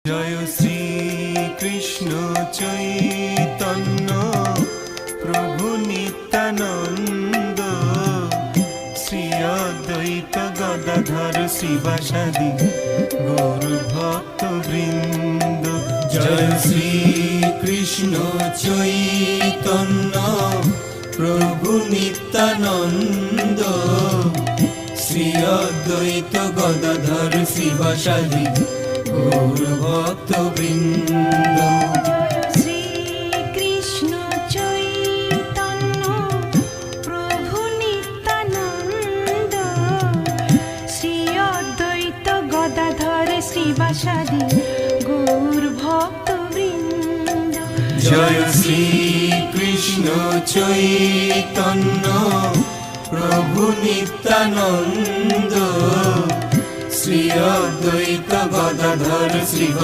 জয় শ্রী কৃষ্ণ চৈতন্য প্রভু নিত্যানন্দ, শ্রী অদ্বৈত গদাধর শিবাসাদি গৌর ভক্ত বৃন্দ। জয় শ্রী কৃষ্ণ চৈতন্য প্রভু নিত্যানন্দ, শ্রী অদ্বৈত গদাধর শিবাসাদি গৌর ভক্ত বৃন্দ। শ্রী কৃষ্ণ চৈতন্য প্রভু নিত্যানন্দ, শ্রী অদ্বৈত গদাধর শ্রীবাসাদি গৌর ভক্ত বৃন্দ। জয় শ্রী কৃষ্ণ চৈতন্য প্রভু নিত্যানন্দ, শ্রী অদ্বৈত গদাধর শ্রী